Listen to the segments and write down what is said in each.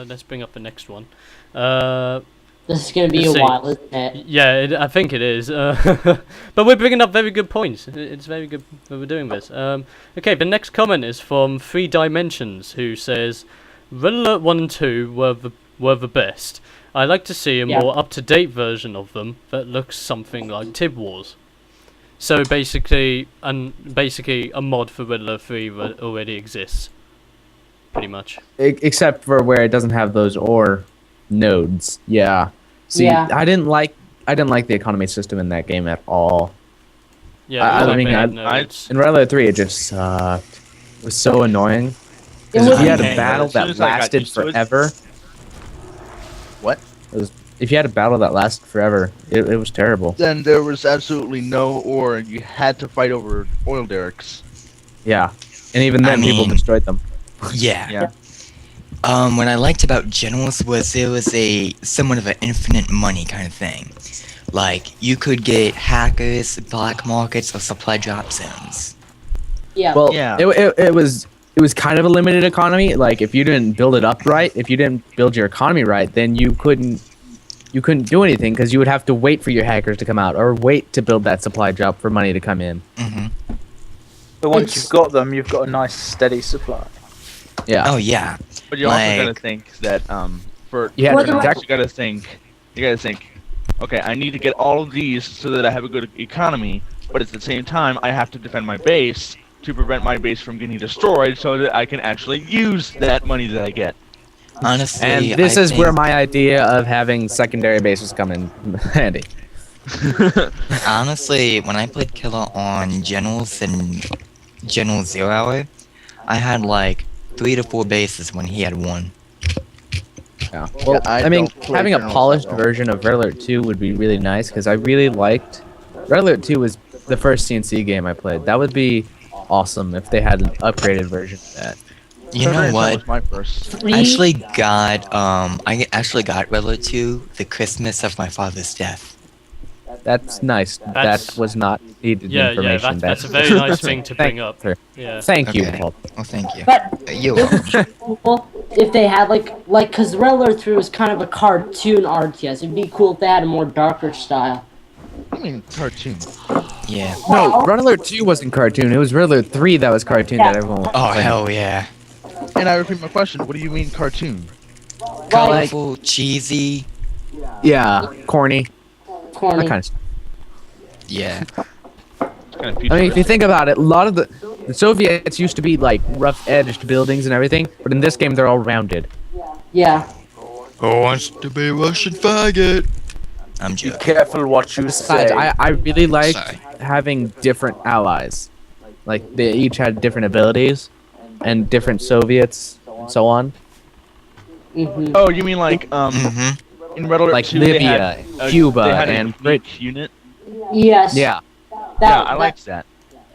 let's bring up the next one. This is gonna be a while, isn't it? Yeah, I think it is. But we're bringing up very good points. It's very good that we're doing this. Okay, the next comment is from 3 Dimensions, who says, Red Alert 1 and 2 were the best. I'd like to see a more up-to-date version of them that looks something like Tib Wars. So basically a mod for Red Alert 3 that already exists. Pretty much. Except for where it doesn't have those ore nodes. Yeah. See, I didn't like the economy system in that game at all. Yeah, in Red Alert 3 it just was so annoying. If you had a battle that lasted forever. What? If you had a battle that lasted forever, it was terrible. Then there was absolutely no ore, and you had to fight over oil derricks. Yeah, and even then, people destroyed them. Yeah. What I liked about generals was it was somewhat of an infinite money kind of thing. Like, you could get hackers, black markets, or supply drop zones. Yeah. Well, it was kind of a limited economy. Like, if you didn't build it up right, if you didn't build your economy right, then you couldn't do anything because you would have to wait for your hackers to come out or wait to build that supply drop for money to come in. But once you've got them, you've got a nice steady supply. Yeah. Oh yeah. But you also gotta think that you gotta think, okay, I need to get all of these so that I have a good economy, but at the same time I have to defend my base to prevent my base from getting destroyed so that I can actually use that money that I get. Honestly, and this is where my idea of having secondary bases come in handy. Honestly, when I played Killer on Generals and General 0 Hour, I had like 3 to 4 bases when he had 1. Yeah. Well, I mean, having a polished version of Red Alert 2 would be really nice because I really liked Red Alert 2 was the first CNC game I played. That would be awesome if they had an upgraded version of that. You know what? Was my first. I actually got Red Alert 2 the Christmas of my father's death. That's nice. That was not needed information. Yeah, that's a very nice thing to bring up. Yeah. Thank you, Paul. Oh, thank you. But it would be cool if they had because Red Alert 3 was kind of a cartoon RTS. It'd be cool if they had a more darker style. I mean, cartoon. Yeah. No, Red Alert 2 wasn't cartoon. It was Red Alert 3 that was cartoon that everyone was Oh, playing. hell yeah. And I repeat my question, what do you mean cartoon? Colorful, cheesy. Yeah, corny. That kind of stuff. Yeah. I mean, if you think about it, a lot of the Soviets used to be like rough-edged buildings and everything, but in this game they're all rounded. Yeah. Who wants to be Russian faggot? I'm Be joking. careful what you Besides, say. I really liked Sorry. having different allies. Like, they each had different abilities and different Soviets and so on. Oh, you mean like in Red Alert Like 2 Libya, they had, Cuba, they had and a unique unit? Yes. Yeah, I liked that.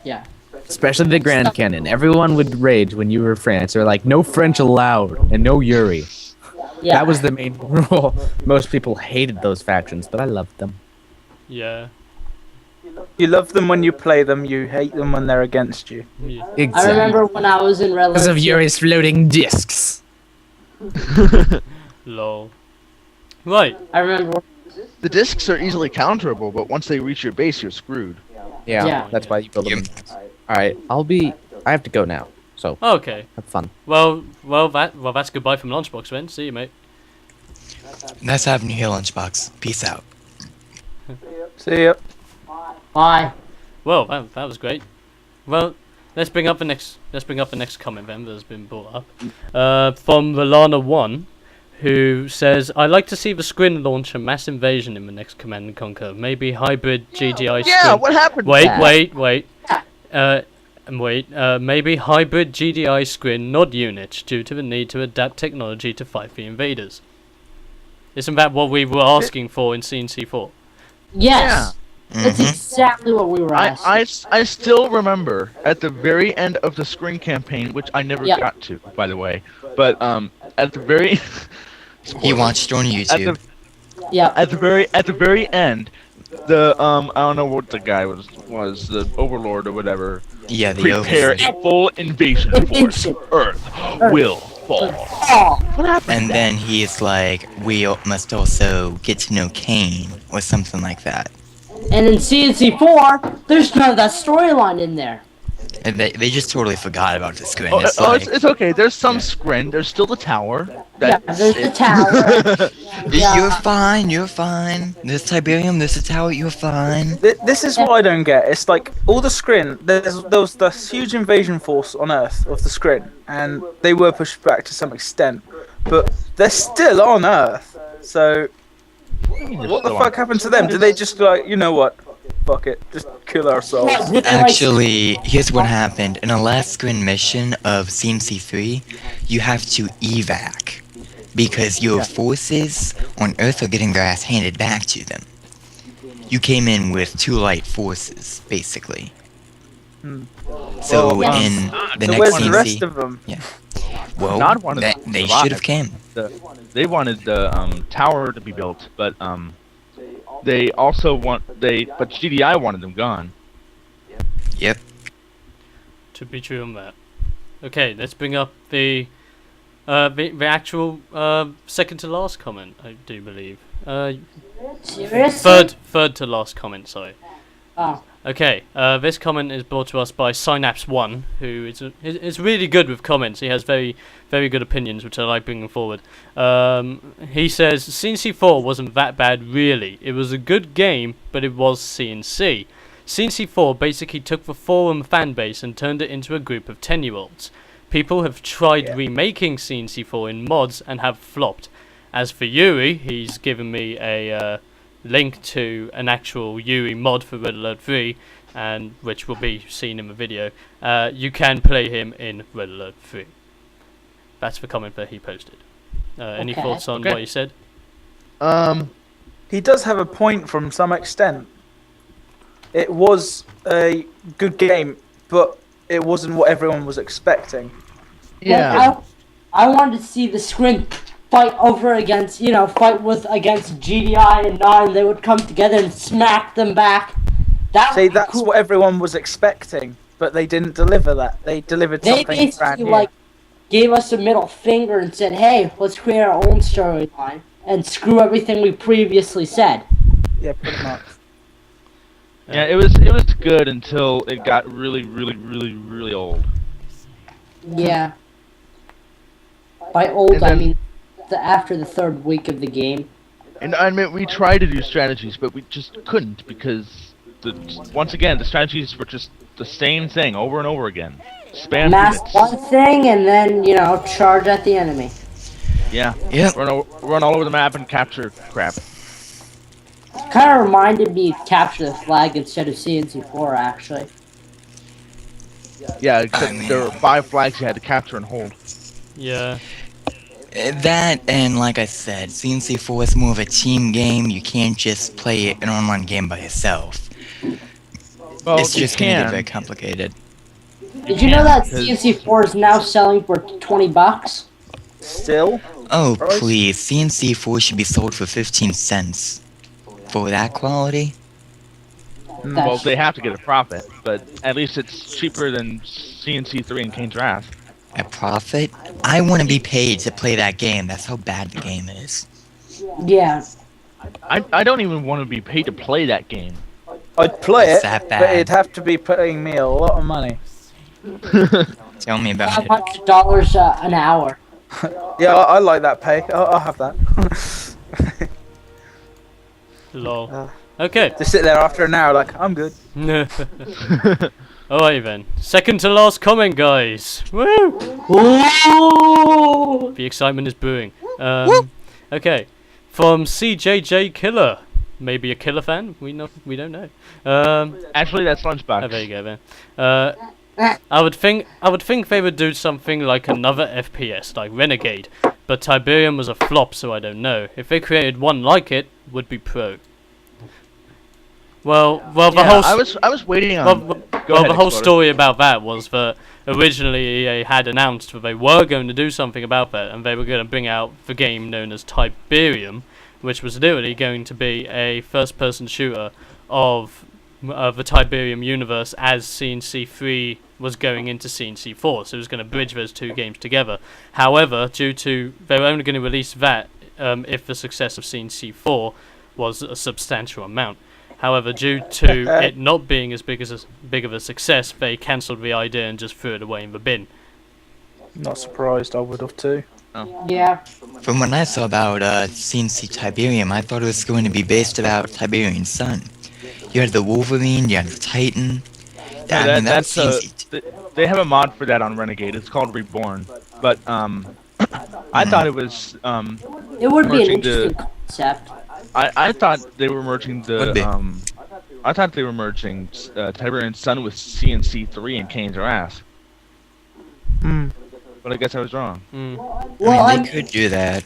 Yeah. especially the Grand Cannon. Everyone would rage when you were France. They're like, no French allowed, and no Yuri. Yeah. That was the main rule. Most people hated those factions, but I loved them. Yeah. You love them when you play them, you hate them when they're against you. Exactly. I remember when I was in Red Alert. Because of Yuri's floating discs. Lol. Right. I remember. The discs are easily counterable, but once they reach your base, you're screwed. Yeah, that's why you build them. Alright, I have to go now. So, Okay. have fun. Well, that's goodbye from Lunchbox, then. See you, mate. Nice having you here, Lunchbox. Peace out. See ya. Bye. Well, that was great. Well, let's bring up the next comment then that's been brought up. From Valana1, who says, I'd like to see the Scrin launch a mass invasion in the next Command and Conquer. Maybe hybrid GDI Yeah, Scrin. what happened? Wait. Maybe hybrid GDI Scrin nod units due to the need to adapt technology to fight the invaders. Isn't that what we were asking for in CNC4? Yes. That's exactly what we were asking. I still remember at the very end of the Screen campaign, which I never got to, by the way. But at the very He watched on YouTube. At the very end, the I don't know what the guy was the Overlord or whatever. Yeah, the Prepare Overlord. a full invasion force. Earth will balls. Oh, What happened? And then he's like, we must also get to know Kane, or something like that. and in CNC4, there's none of that storyline in there. And they just totally forgot about the screen. Oh, It's like, it's okay. There's some scrin. There's still the tower. Yeah, there's the tower. you're fine, you're fine. There's Tiberium, there's the tower, you're fine. This is what I don't get. It's like all the Skrin. There was this huge invasion force on Earth of the Skrin, and they were pushed back to some extent, but they're still on Earth. So what the fuck happened to them? Did they just like, you know what? Fuck it, just kill ourselves. Actually, here's what happened. In the last screen mission of CMC3, you have to evac. Because your forces on Earth are getting their ass handed back to them. You came in with 2 light forces, basically. So Well, in the so next where's the rest CMC, of them? well, Not one of them they survived. should have came. They wanted the tower to be built, but they also but GDI wanted them gone. Yep. To be true on that. Okay, let's bring up the actual second to last comment, I do believe. Seriously? Third to last comment, sorry. Oh. Okay, this comment is brought to us by Synapse1, who is really good with comments. He has very, very good opinions, which I like bringing forward. He says, CNC4 wasn't that bad, really. It was a good game, but it was CNC. CNC4 basically took the forum fanbase and turned it into a group of 10-year-olds. People have tried remaking CNC4 in mods and have flopped. As for Yuri, he's given me a link to an actual Yuri mod for Red Alert 3, and which will be seen in the video. You can play him in Red Alert 3. That's the comment that he posted. Any thoughts on what he said? He does have a point from some extent. It was a good game, but it wasn't what everyone was expecting. Yeah. I wanted to see the screen fight against GDI and Nine. They would come together and smack them back. That's cool. What everyone was expecting, but they didn't deliver that. They delivered something They basically brand new. gave us a middle finger and said, "Hey, let's create our own storyline and screw everything we previously said." Yeah, pretty much. Yeah, it was good until it got really, really, really, really old. Yeah. By old, I mean after the 3rd week of the game. And I mean, we tried to do strategies, but we just couldn't because once again the strategies were just the same thing over and over again. Spam Mask units. one thing and then charge at the enemy. Yeah. Yep. Run all over the map and capture crap. Kind of reminded me of Capture the Flag instead of CNC4, actually. Yeah, except there were 5 flags you had to capture and hold. Yeah. That, and like I said, CNC4 is more of a team game. You can't just play an online game by yourself. Well, It's you just gonna can. get very complicated. Did you know that CNC4 is now selling for $20? Still? Oh, Price? please, CNC4 should be sold for 15 cents. For that quality? Well, they have to get a profit, but at least it's cheaper than CNC3 and Kane's Wrath. A profit? I want to be paid to play that game. That's how bad the game is. Yeah. I don't even want to be paid to play that game. I'd play It's it, that but bad. it'd have to be paying me a lot of money. Tell me about it. $500 an hour. Yeah, I like that pay. I'll have that. Lol. Okay. Just sit there after an hour like, I'm good. Alright then. Second to last comment, guys. Woo! Ooh! The excitement is brewing. Okay. From CJJ Killer. Maybe a Killer fan? We don't know. Actually, that's Lunchbox. Oh, there you go then. I would think they would do something like another FPS, like Renegade, but Tiberium was a flop, so I don't know. If they created one like it, would be pro. Well, the Yeah, whole I was waiting on. well, Go ahead, the whole Exploder. story about that was that originally EA had announced that they were going to do something about that, and they were going to bring out the game known as Tiberium, which was literally going to be a first-person shooter of the Tiberium universe as CNC3 was going into CNC4, so it was going to bridge those two games together. However, due to they were only going to release that if the success of CNC4 was a substantial amount. However, due to it not being as big of a success, they cancelled the idea and just threw it away in the bin. Not surprised, I would have too. Oh. Yeah. From what I saw about CNC Tiberium, I thought it was going to be based about Tiberian Sun. You had the Wolverine, you had the Titan. Yeah, I mean, that's CNC. they have a mod for that on Renegade. It's called Reborn. But I thought it was It would be an merging interesting concept. I thought they were merging Would be. I thought they were merging Tiberian Sun with CNC3 and Kane's Wrath. But I guess I was wrong. Well, I mean, they could do that.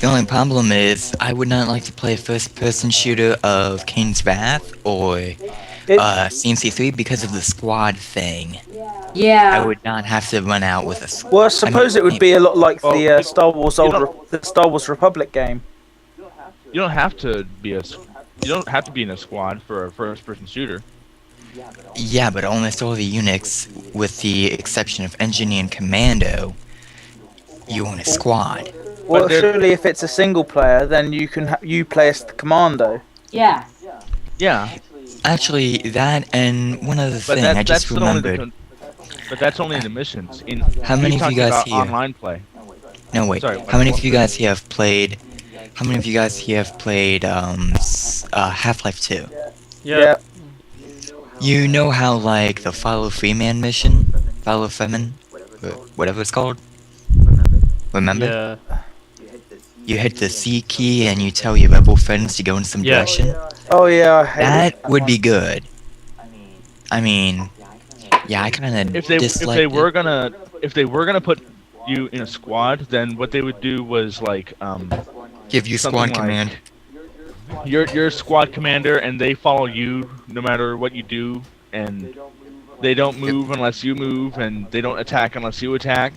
The only problem is, I would not like to play a first-person shooter of Kane's Wrath or CNC3 because of the squad thing. yeah. I would not have to run out with a squad. Well, I suppose it would be a lot like Well, the Star Wars you the Star Wars Republic game. You don't have to be in a squad for a first-person shooter. Yeah, but almost all the units, with the exception of Engineer and Commando, you own a squad. Well, they're- surely if it's a single player, then you can you play as the Commando. Yeah. Yeah, Actually, that and one other but thing I just that's only remembered. but that's only in the missions. How many of you guys about here? online play? No, wait. Sorry, How many of you guys here have played? How many of you guys here have played Half-Life 2? Yeah. You know how like the Follow Freeman mission, Follow Freeman, whatever it's called. Remember? Yeah. You hit the C key and you tell your rebel friends to go in some Yeah. direction. Oh yeah. I hate That would be good. I mean, yeah, I kind of If they dislike were gonna put you in a squad, then what they would do was like give you something squad like- command. you're a squad commander and they follow you no matter what you do, and they don't move unless you move, and they don't attack unless you attack.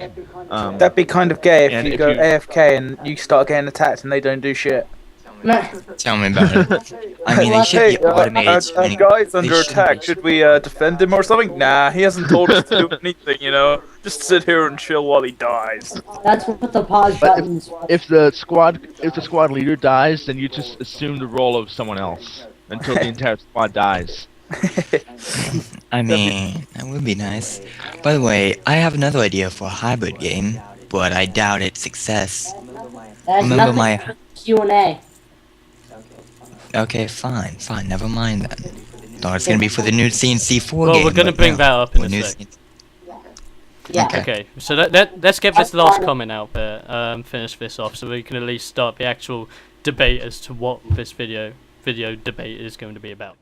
That'd be kind of gay if And you if go you- AFK and you start getting attacked and they don't do shit. Tell me about it. I mean, they should be automated. spinning- guy's they under shouldn't attack. be- Should we defend him or something? Nah, he hasn't told us to do anything, you know. Just sit here and chill while he dies. That's what the pause But buttons. if the squad leader dies, then you just assume the role of someone else until the entire squad dies. I mean, that would be nice. By the way, I have another idea for a hybrid game, but I doubt its success. That's Remember nothing my... for Q&A. Okay, fine, never mind then. Thought it's gonna be for the new CNC4 Well, game. we're gonna but bring no. that up in Or a new sec. CNC Yeah. Okay. Okay, so let's get this last comment out there, finish this off, so we can at least start the actual debate as to what this video debate is going to be about.